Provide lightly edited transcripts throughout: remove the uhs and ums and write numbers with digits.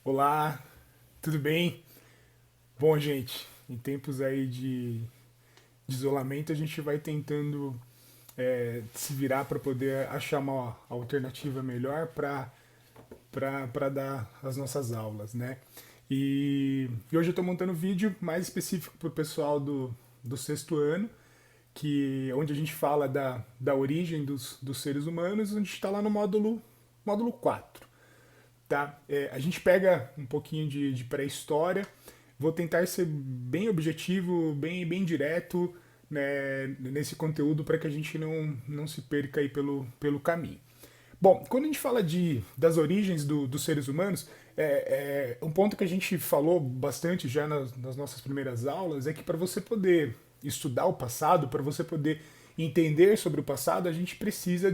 Olá, tudo bem? Bom, gente, em tempos aí de isolamento, a gente vai tentando se virar para poder achar uma alternativa melhor para dar as nossas aulas, né? E hoje eu estou montando um vídeo mais específico para o pessoal do sexto ano, onde a gente fala da origem dos seres humanos, a gente está lá no módulo 4. Tá? A gente pega um pouquinho de pré-história, vou tentar ser bem objetivo, bem direto, né, nesse conteúdo para que a gente não se perca aí pelo caminho. Bom, quando a gente fala das origens dos seres humanos, um ponto que a gente falou bastante já nas nossas primeiras aulas é que para você poder estudar o passado, para você poder entender sobre o passado, a gente precisa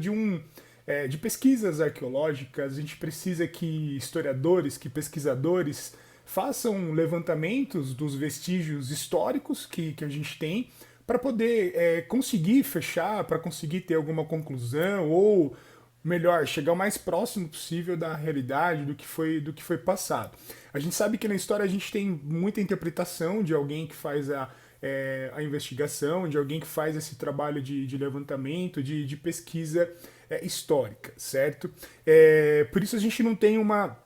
de pesquisas arqueológicas, a gente precisa que historiadores, que pesquisadores façam levantamentos dos vestígios históricos que a gente tem para poder conseguir fechar, para conseguir ter alguma conclusão ou melhor, chegar o mais próximo possível da realidade do que foi passado. A gente sabe que na história a gente tem muita interpretação de alguém que faz a investigação, de alguém que faz esse trabalho de levantamento, de pesquisa histórica, certo? Por isso a gente não tem uma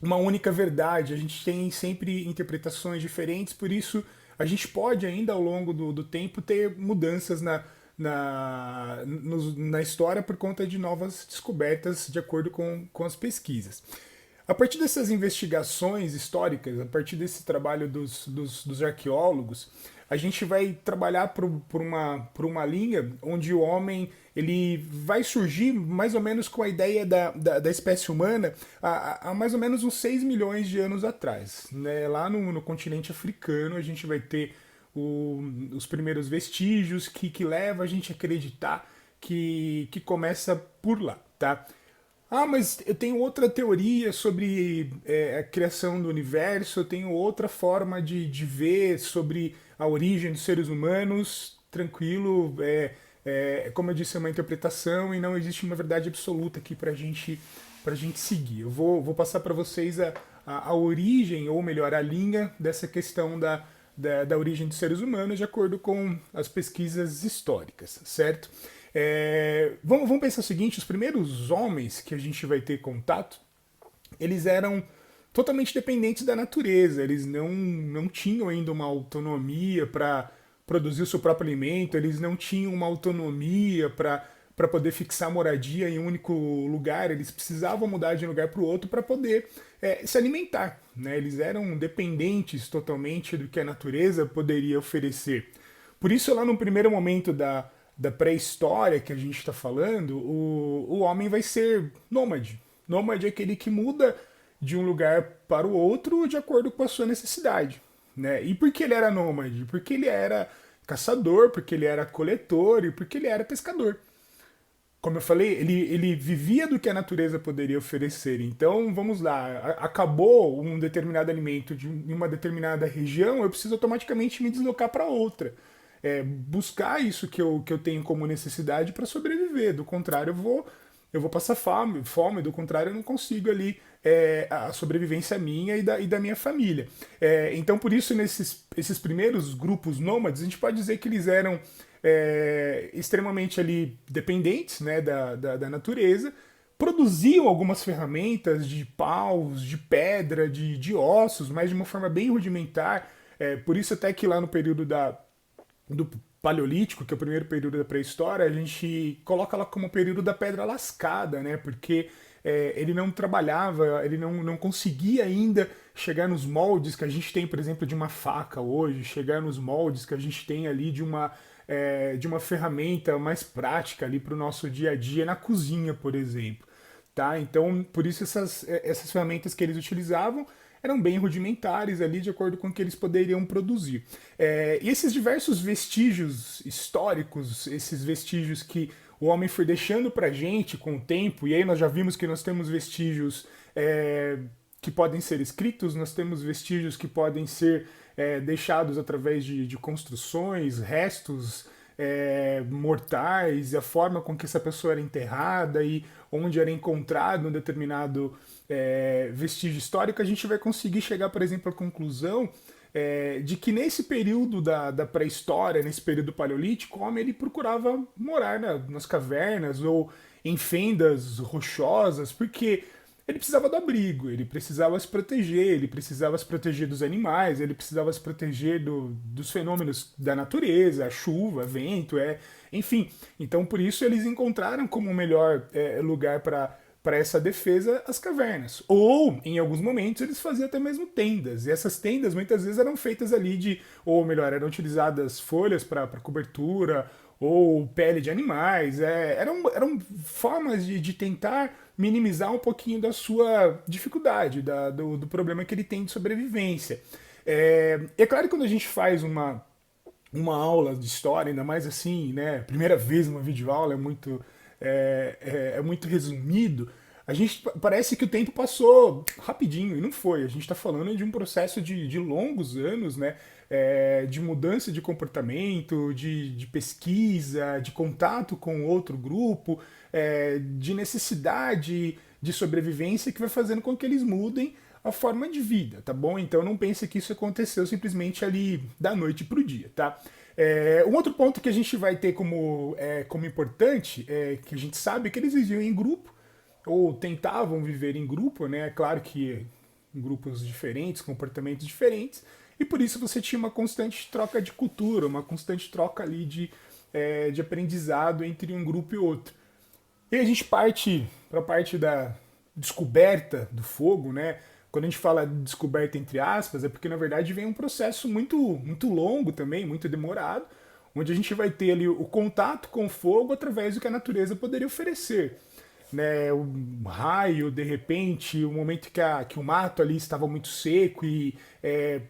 única verdade, a gente tem sempre interpretações diferentes, por isso a gente pode ainda ao longo do tempo ter mudanças na história por conta de novas descobertas de acordo com as pesquisas. A partir dessas investigações históricas, a partir desse trabalho dos arqueólogos, a gente vai trabalhar por uma linha onde o homem ele vai surgir mais ou menos com a ideia da espécie humana há mais ou menos uns 6 milhões de anos atrás. Né? Lá no continente africano a gente vai ter os primeiros vestígios que leva a gente a acreditar que começa por lá. Tá? Ah, mas eu tenho outra teoria sobre a criação do universo, eu tenho outra forma de ver sobre a origem dos seres humanos. Tranquilo, como eu disse, é uma interpretação e não existe uma verdade absoluta aqui para gente seguir. Eu vou passar para vocês a origem, ou melhor, a linha dessa questão da origem dos seres humanos de acordo com as pesquisas históricas, certo? Vamos pensar o seguinte: os primeiros homens que a gente vai ter contato, eles eram totalmente dependentes da natureza, eles não tinham ainda uma autonomia para produzir o seu próprio alimento, eles não tinham uma autonomia para poder fixar moradia em um único lugar, eles precisavam mudar de um lugar para o outro para poder se alimentar. Né? Eles eram dependentes totalmente do que a natureza poderia oferecer. Por isso, lá no primeiro momento da pré-história que a gente está falando, o homem vai ser nômade. Nômade é aquele que muda de um lugar para o outro de acordo com a sua necessidade. Né? E por que ele era nômade? Porque ele era caçador, porque ele era coletor e porque ele era pescador. Como eu falei, ele vivia do que a natureza poderia oferecer. Então, vamos lá, acabou um determinado alimento em uma determinada região, eu preciso automaticamente me deslocar para outra. Buscar isso que eu tenho como necessidade para sobreviver. Do contrário, eu vou passar fome, do contrário, eu não consigo ali a sobrevivência minha e da minha família. Então, por isso, esses primeiros grupos nômades, a gente pode dizer que eles eram extremamente ali dependentes, né, da natureza, produziam algumas ferramentas de paus, de pedra, de ossos, mas de uma forma bem rudimentar. Por isso até que lá no período do Paleolítico, que é o primeiro período da pré-história, a gente coloca lá como o período da pedra lascada, né? Porque ele não trabalhava, ele não conseguia ainda chegar nos moldes que a gente tem, por exemplo, de uma faca hoje, chegar nos moldes que a gente tem ali de uma ferramenta mais prática ali para o nosso dia a dia na cozinha, por exemplo. Tá? Então, por isso essas ferramentas que eles utilizavam eram bem rudimentares ali, de acordo com o que eles poderiam produzir. E esses diversos vestígios históricos, esses vestígios que o homem foi deixando para a gente com o tempo, e aí nós já vimos que nós temos vestígios que podem ser escritos, nós temos vestígios que podem ser deixados através de construções, restos mortais, e a forma com que essa pessoa era enterrada e onde era encontrado um determinado vestígio histórico, a gente vai conseguir chegar, por exemplo, à conclusão de que nesse período da pré-história, nesse período paleolítico, o homem ele procurava morar nas cavernas ou em fendas rochosas, porque ele precisava do abrigo, ele precisava se proteger dos animais, ele precisava se proteger dos fenômenos da natureza, a chuva, vento, enfim. Então, por isso, eles encontraram como o melhor lugar para essa defesa as cavernas. Ou, em alguns momentos, eles faziam até mesmo tendas. E essas tendas muitas vezes eram feitas ali ou melhor, eram utilizadas folhas para cobertura, ou pele de animais. Eram formas de tentar minimizar um pouquinho da sua dificuldade, do problema que ele tem de sobrevivência. É claro que quando a gente faz uma aula de história, ainda mais assim, né? Primeira vez numa videoaula é muito resumido. A gente parece que o tempo passou rapidinho e não foi. A gente está falando de um processo de longos anos, né? De mudança de comportamento, de pesquisa, de contato com outro grupo, de necessidade de sobrevivência que vai fazendo com que eles mudem a forma de vida, tá bom? Então não pense que isso aconteceu simplesmente ali da noite pro dia, tá? Um outro ponto que a gente vai ter como importante é que a gente sabe que eles viviam em grupo, ou tentavam viver em grupo, né? É claro que em grupos diferentes, comportamentos diferentes, e por isso você tinha uma constante troca de cultura, uma constante troca ali de aprendizado entre um grupo e outro. E a gente parte para a parte da descoberta do fogo, né? Quando a gente fala descoberta entre aspas, é porque na verdade vem um processo muito longo também, muito demorado, onde a gente vai ter ali o contato com o fogo através do que a natureza poderia oferecer. Né, um raio, de repente, o momento que o mato ali estava muito seco e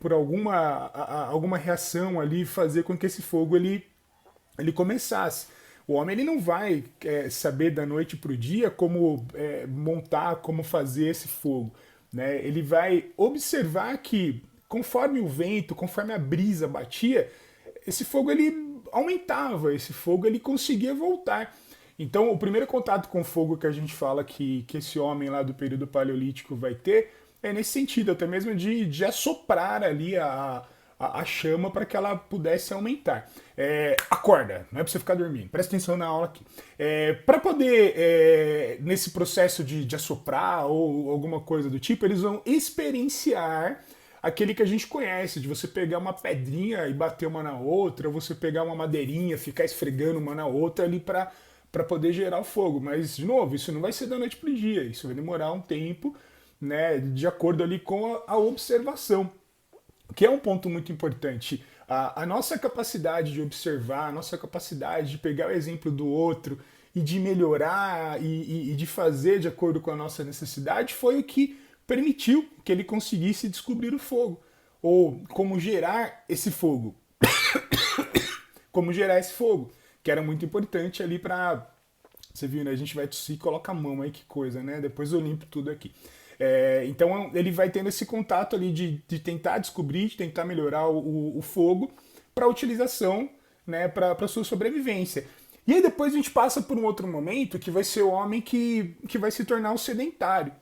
por alguma reação ali fazer com que esse fogo ele começasse. O homem ele não vai saber da noite para o dia como montar, como fazer esse fogo. Né? Ele vai observar que conforme o vento, conforme a brisa batia, esse fogo ele aumentava, esse fogo ele conseguia voltar. Então, o primeiro contato com fogo que a gente fala que esse homem lá do período paleolítico vai ter é nesse sentido, até mesmo de assoprar ali a chama para que ela pudesse aumentar. Acorda, não é para você ficar dormindo, presta atenção na aula aqui. Para poder, nesse processo de assoprar ou alguma coisa do tipo, eles vão experienciar aquele que a gente conhece, de você pegar uma pedrinha e bater uma na outra, ou você pegar uma madeirinha, ficar esfregando uma na outra ali para poder gerar o fogo. Mas, de novo, isso não vai ser da noite para o dia, isso vai demorar um tempo, né, de acordo ali com a observação, que é um ponto muito importante. A nossa capacidade de observar, a nossa capacidade de pegar o exemplo do outro e de melhorar e de fazer de acordo com a nossa necessidade foi o que permitiu que ele conseguisse descobrir o fogo, ou como gerar esse fogo. Como gerar esse fogo, que era muito importante ali para... Você viu, né? A gente vai tossir e coloca a mão aí, que coisa, né? Depois eu limpo tudo aqui. Então ele vai tendo esse contato ali de tentar descobrir, de tentar melhorar o fogo para utilização, né? Para sua sobrevivência. E aí depois a gente passa por um outro momento que vai ser o homem que vai se tornar um sedentário.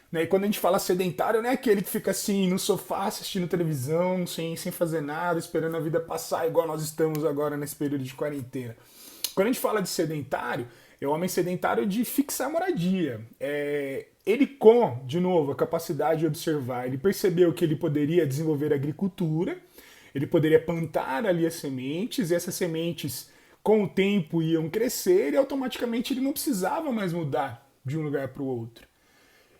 Né? E quando a gente fala sedentário, não é aquele que fica assim no sofá assistindo televisão, sem fazer nada, esperando a vida passar, igual nós estamos agora nesse período de quarentena. Quando a gente fala de sedentário, é o homem sedentário de fixar moradia. Ele de novo, a capacidade de observar, ele percebeu que ele poderia desenvolver agricultura, ele poderia plantar ali as sementes, e essas sementes com o tempo iam crescer e automaticamente ele não precisava mais mudar de um lugar para o outro.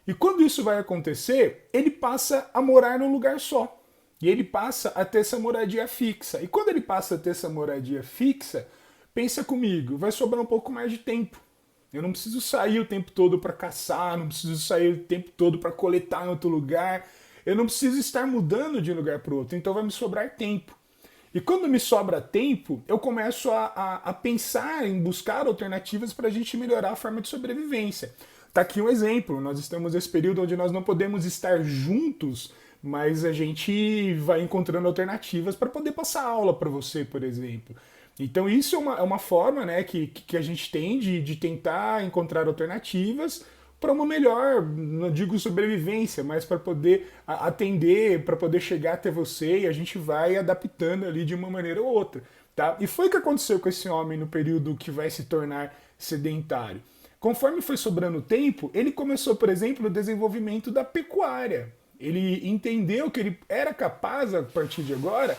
E quando isso vai acontecer, ele passa a morar num lugar só. E ele passa a ter essa moradia fixa. E quando ele passa a ter essa moradia fixa, pensa comigo, vai sobrar um pouco mais de tempo. Eu não preciso sair o tempo todo para caçar, não preciso sair o tempo todo para coletar em outro lugar. Eu não preciso estar mudando de um lugar para o outro, então vai me sobrar tempo. E quando me sobra tempo, eu começo a pensar em buscar alternativas para a gente melhorar a forma de sobrevivência. Tá aqui um exemplo, nós estamos nesse período onde nós não podemos estar juntos, mas a gente vai encontrando alternativas para poder passar aula para você, por exemplo. Então isso é uma forma, né, que a gente tem de tentar encontrar alternativas para uma melhor, não digo sobrevivência, mas para poder atender, para poder chegar até você, e a gente vai adaptando ali de uma maneira ou outra. Tá? E foi o que aconteceu com esse homem no período que vai se tornar sedentário. Conforme foi sobrando tempo, ele começou, por exemplo, o desenvolvimento da pecuária. Ele entendeu que ele era capaz, a partir de agora,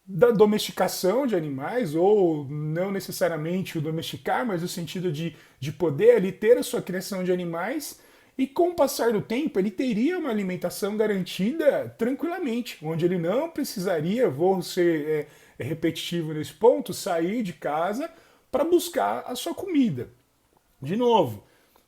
da domesticação de animais, ou não necessariamente o domesticar, mas no sentido de poder ali ter a sua criação de animais, e com o passar do tempo ele teria uma alimentação garantida tranquilamente, onde ele não precisaria, vou ser repetitivo nesse ponto, sair de casa para buscar a sua comida. De novo,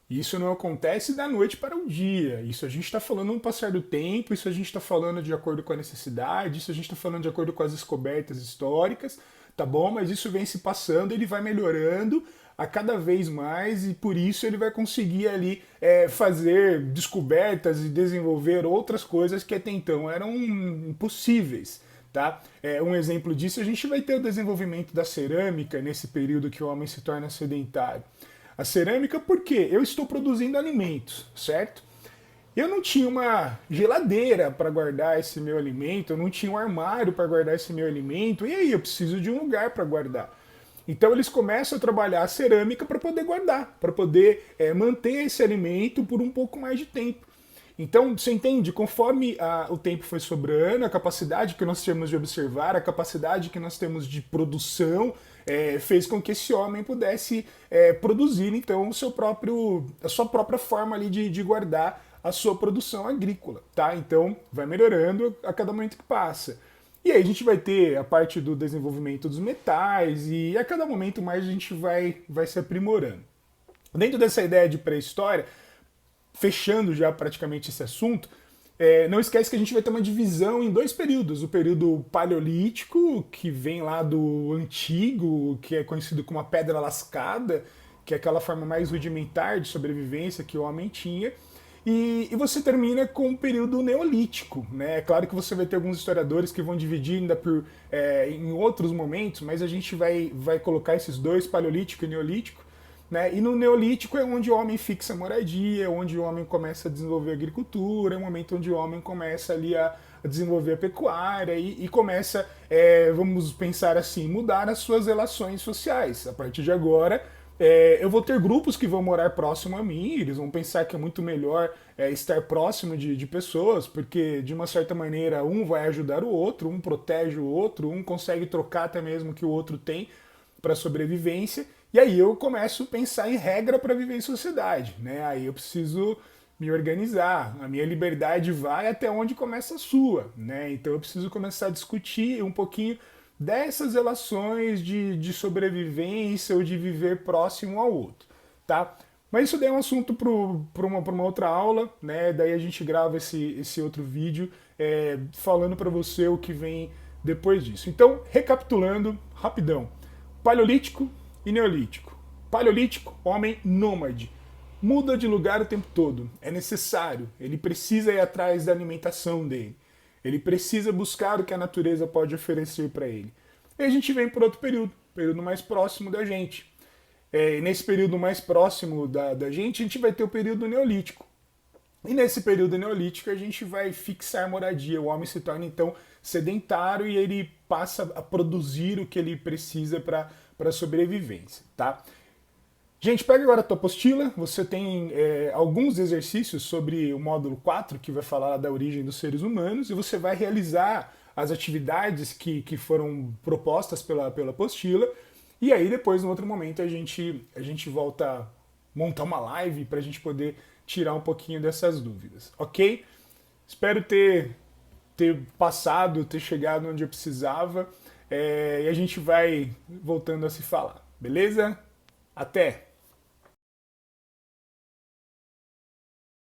isso não acontece da noite para o dia. Isso a gente está falando no passar do tempo, isso a gente está falando de acordo com a necessidade, isso a gente está falando de acordo com as descobertas históricas, tá bom? Mas isso vem se passando, ele vai melhorando a cada vez mais e por isso ele vai conseguir ali fazer descobertas e desenvolver outras coisas que até então eram impossíveis. Tá? Um exemplo disso, a gente vai ter o desenvolvimento da cerâmica nesse período que o homem se torna sedentário. A cerâmica porque eu estou produzindo alimentos, certo? Eu não tinha uma geladeira para guardar esse meu alimento, eu não tinha um armário para guardar esse meu alimento, e aí eu preciso de um lugar para guardar. Então eles começam a trabalhar a cerâmica para poder guardar, para poder manter esse alimento por um pouco mais de tempo. Então, você entende, conforme o tempo foi sobrando, a capacidade que nós temos de observar, a capacidade que nós temos de produção, fez com que esse homem pudesse produzir, então, a sua própria forma ali de guardar a sua produção agrícola, tá? Então, vai melhorando a cada momento que passa. E aí a gente vai ter a parte do desenvolvimento dos metais e a cada momento mais a gente vai se aprimorando. Dentro dessa ideia de pré-história, fechando já praticamente esse assunto, não esquece que a gente vai ter uma divisão em dois períodos. O período paleolítico, que vem lá do antigo, que é conhecido como a pedra lascada, que é aquela forma mais rudimentar de sobrevivência que o homem tinha. E você termina com o período neolítico. Né? É claro que você vai ter alguns historiadores que vão dividir ainda em outros momentos, mas a gente vai colocar esses dois, paleolítico e neolítico. Né? E no Neolítico é onde o homem fixa a moradia, é onde o homem começa a desenvolver a agricultura, é o momento onde o homem começa ali a desenvolver a pecuária e começa, vamos pensar assim, mudar as suas relações sociais. A partir de agora, eu vou ter grupos que vão morar próximo a mim, eles vão pensar que é muito melhor estar próximo de pessoas, porque de uma certa maneira um vai ajudar o outro, um protege o outro, um consegue trocar até mesmo o que o outro tem para sobrevivência. E aí eu começo a pensar em regra para viver em sociedade, né? Aí eu preciso me organizar. A minha liberdade vai até onde começa a sua, né? Então eu preciso começar a discutir um pouquinho dessas relações de sobrevivência ou de viver próximo ao outro, tá? Mas isso daí é um assunto para uma outra aula, né? Daí a gente grava esse outro vídeo falando para você o que vem depois disso. Então, recapitulando, rapidão. Paleolítico e Neolítico. Paleolítico, homem nômade. Muda de lugar o tempo todo. É necessário. Ele precisa ir atrás da alimentação dele. Ele precisa buscar o que a natureza pode oferecer para ele. E a gente vem por outro período mais próximo da gente. E nesse período mais próximo da gente, a gente vai ter o período neolítico. E nesse período neolítico a gente vai fixar moradia. O homem se torna então sedentário e ele passa a produzir o que ele precisa para sobrevivência, tá? Gente, pega agora a tua apostila, você tem alguns exercícios sobre o módulo 4, que vai falar da origem dos seres humanos, e você vai realizar as atividades que foram propostas pela apostila, e aí depois, no outro momento, a gente volta a montar uma live para a gente poder tirar um pouquinho dessas dúvidas, ok? Espero ter passado, ter chegado onde eu precisava, e a gente vai voltando a se falar, beleza? Até!